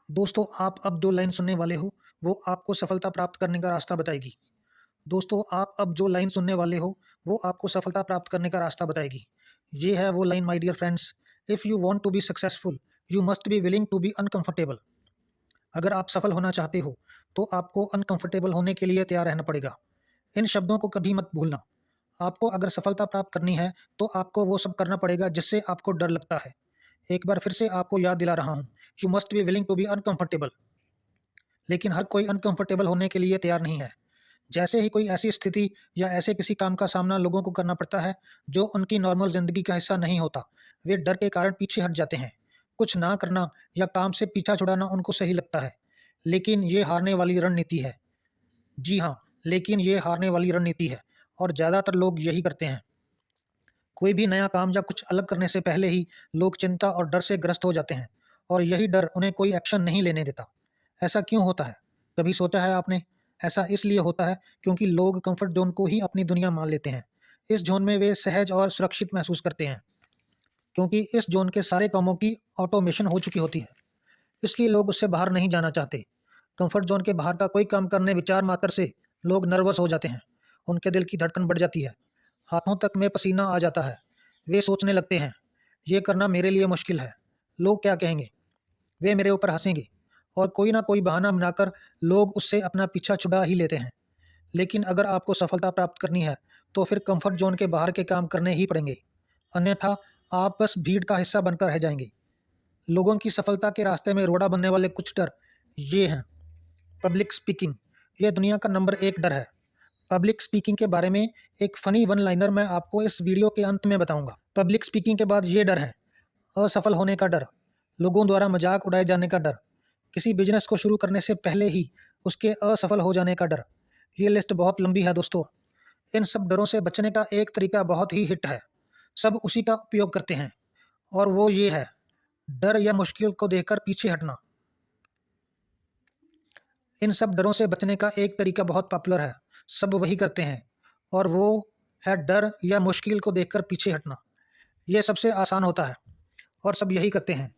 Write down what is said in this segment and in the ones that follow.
दोस्तों, आप अब जो लाइन सुनने वाले हो, वो आपको सफलता प्राप्त करने का रास्ता बताएगी। दोस्तों, आप अब जो लाइन सुनने वाले हो, वो आपको सफलता प्राप्त करने का रास्ता बताएगी। ये है वो line my dear friends, if you want to be successful, you must be willing to be uncomfortable. अगर आप सफल होना चाहते हो, तो आपको अनकंफर्टेबल होने के लिए तैयार रहना पड़ेगा। इन शब्दों को कभी मत भूलना। आपको अगर सफलता प्राप्त करनी है, तो आपको वो सब करना पड़ेगा जिससे आपको डर लगता है। एक बार फिर से आपको याद दिला रहा हूँ, you must be willing to be uncomfortable. लेकिन हर कोई अनकंफर्टेबल होने के लिए तैयार नहीं है। जैसे ही कोई ऐसी स्थिति या ऐसे किसी काम का सामना लोगों को करना पड़ता है, जो उनकी नॉर्मल ज़िंदगी का हिस्सा नहीं होता, वे डर के कारण पीछे हट जाते हैं। कुछ ना करना या काम से पीछा छुड़ाना उनको सही लगता है, लेकिन ये हारने वाली रणनीति है। जी हाँ, लेकिन ये हारने वाली रणनीति है और ज़्यादातर लोग यही करते हैं। कोई भी नया काम या कुछ अलग करने से पहले ही लोग चिंता और डर से ग्रस्त हो जाते हैं और यही डर उन्हें कोई एक्शन नहीं लेने देता। ऐसा क्यों होता है? कभी सोचा है आपने? ऐसा इसलिए होता है क्योंकि लोग कंफर्ट ज़ोन को ही अपनी दुनिया मान लेते हैं। इस ज़ोन में वे सहज और सुरक्षित महसूस करते हैं, क्योंकि इस ज़ोन के सारे कामों की ऑटोमेशन हो चुकी होती है। इसलिए लोग उससे बाहर नहीं जाना चाहते। कंफर्ट ज़ोन के बाहर का कोई काम करने विचार मात्र से लोग नर्वस हो जाते हैं। उनके दिल की धड़कन बढ़ जाती है, हाथों तक में पसीना आ जाता है। वे सोचने लगते हैं, ये करना मेरे लिए मुश्किल है। लोग क्या कहेंगे? वे मेरे ऊपर हँसेंगे। और कोई ना कोई बहाना बनाकर लोग उससे अपना पीछा छुड़ा ही लेते हैं। लेकिन अगर आपको सफलता प्राप्त करनी है, तो फिर कंफर्ट ज़ोन के बाहर के काम करने ही पड़ेंगे। अन्यथा आप बस भीड़ का हिस्सा बनकर रह जाएँगे। लोगों की सफलता के रास्ते में रोड़ा बनने वाले कुछ डर ये हैं। पब्लिक स्पीकिंग, ये दुनिया का नंबर 1 डर है। पब्लिक स्पीकिंग के बारे में एक फ़नी वन लाइनर मैं आपको इस वीडियो के अंत में बताऊँगा। पब्लिक स्पीकिंग के बाद ये डर है, असफल होने का डर, लोगों द्वारा मज़ाक उड़ाए जाने का डर, किसी बिज़नेस को शुरू करने से पहले ही उसके असफल हो जाने का डर। ये लिस्ट बहुत लंबी है दोस्तों। इन सब डरों से बचने का एक तरीका बहुत ही हिट है। सब उसी का उपयोग करते हैं और वो ये है, डर या मुश्किल को देखकर पीछे हटना। इन सब डरों से बचने का एक तरीका बहुत पॉपुलर है, सब वही करते हैं और वो है डर या मुश्किल को देखकर पीछे हटना। ये सबसे आसान होता है और सब यही करते हैं,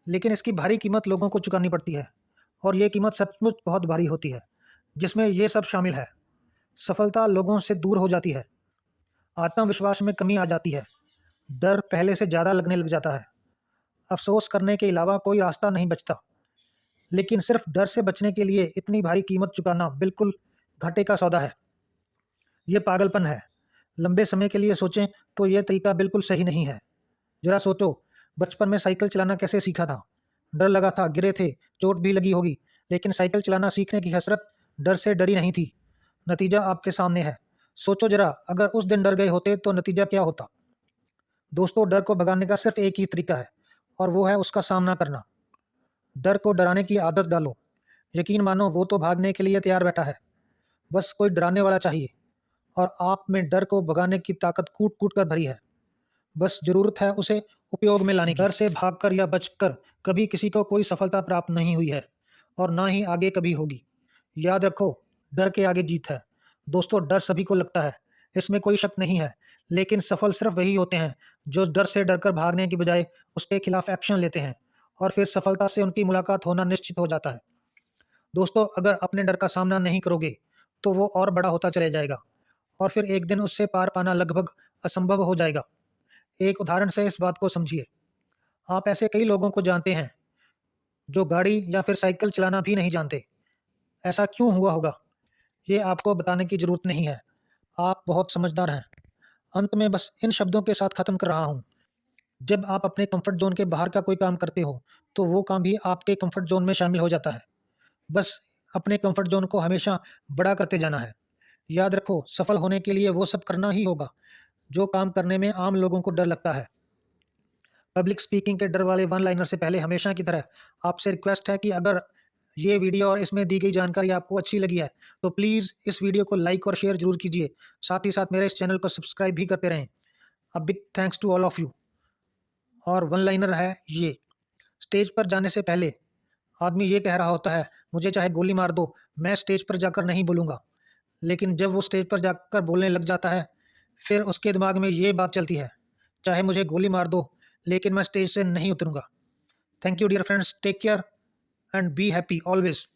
लेकिन इसकी भारी कीमत लोगों को चुकानी पड़ती है और ये कीमत सचमुच बहुत भारी होती है, जिसमें ये सब शामिल है। सफलता लोगों से दूर हो जाती है, आत्मविश्वास में कमी आ जाती है, डर पहले से ज़्यादा लगने लग जाता है, अफ़सोस करने के अलावा कोई रास्ता नहीं बचता। लेकिन सिर्फ डर से बचने के लिए इतनी भारी कीमत चुकाना बिल्कुल घाटे का सौदा है। ये पागलपन है। लंबे समय के लिए सोचें तो ये तरीका बिल्कुल सही नहीं है। ज़रा सोचो, बचपन में साइकिल चलाना कैसे सीखा था? डर लगा था, गिरे थे, चोट भी लगी होगी, लेकिन साइकिल चलाना सीखने की हसरत डर से डरी नहीं थी। नतीजा आपके सामने है। सोचो ज़रा, अगर उस दिन डर गए होते तो नतीजा क्या होता? दोस्तों, डर को भगाने का सिर्फ एक ही तरीका है और वो है उसका सामना करना। डर को डराने की आदत डालो। यकीन मानो वो तो भागने के लिए तैयार बैठा है। बस कोई डराने वाला चाहिए और आप में डर को भगाने की ताकत कूट-कूट कर भरी है। बस ज़रूरत है उसे उपयोग में लाने की। डर से भागकर या बचकर कभी किसी को कोई सफलता प्राप्त नहीं हुई है और ना ही आगे कभी होगी। याद रखो, डर के आगे जीत है। दोस्तों, डर सभी को लगता है, इसमें कोई शक नहीं है। लेकिन सफल सिर्फ वही होते हैं जो डर से डरकर भागने की बजाय उसके खिलाफ एक्शन लेते हैं और फिर सफलता से उनकी मुलाकात होना निश्चित हो जाता है। दोस्तों, अगर अपने डर का सामना नहीं करोगे, तो वो और बड़ा होता चले जाएगा और फिर एक दिन उससे पार पाना लगभग असंभव हो जाएगा। एक उदाहरण से इस बात को समझिए। आप ऐसे कई लोगों को जानते हैं जो गाड़ी या फिर साइकिल चलाना भी नहीं जानते। ऐसा क्यों हुआ होगा? ये आपको बताने की ज़रूरत नहीं है। आप बहुत समझदार हैं। अंत में बस इन शब्दों के साथ ख़त्म कर रहा हूँ। जब आप अपने कंफर्ट ज़ोन के बाहर का कोई काम करते हो, तो वो काम भी आपके कंफर्ट ज़ोन में शामिल हो जाता है। बस अपने कंफर्ट ज़ोन को हमेशा बड़ा करते जाना है। याद रखो, सफल होने के लिए वो सब करना ही होगा, जो काम करने में आम लोगों को डर लगता है। पब्लिक स्पीकिंग के डर वाले वन लाइनर से पहले हमेशा की तरह आपसे रिक्वेस्ट है कि अगर ये वीडियो और इसमें दी गई जानकारी आपको अच्छी लगी है, तो प्लीज़ इस वीडियो को लाइक और शेयर ज़रूर कीजिए। साथ ही साथ मेरे इस चैनल को सब्सक्राइब भी करते रहें। A big thanks to all of you. और वन लाइनर है ये, स्टेज पर जाने से पहले आदमी ये कह रहा होता है, मुझे चाहे गोली मार दो, मैं स्टेज पर जाकर नहीं बोलूँगा। लेकिन जब वो स्टेज पर जाकर बोलने लग जाता है, फिर उसके दिमाग में ये बात चलती है, चाहे मुझे गोली मार दो, लेकिन मैं स्टेज से नहीं उतरूँगा। Thank you dear friends, take care and be happy always.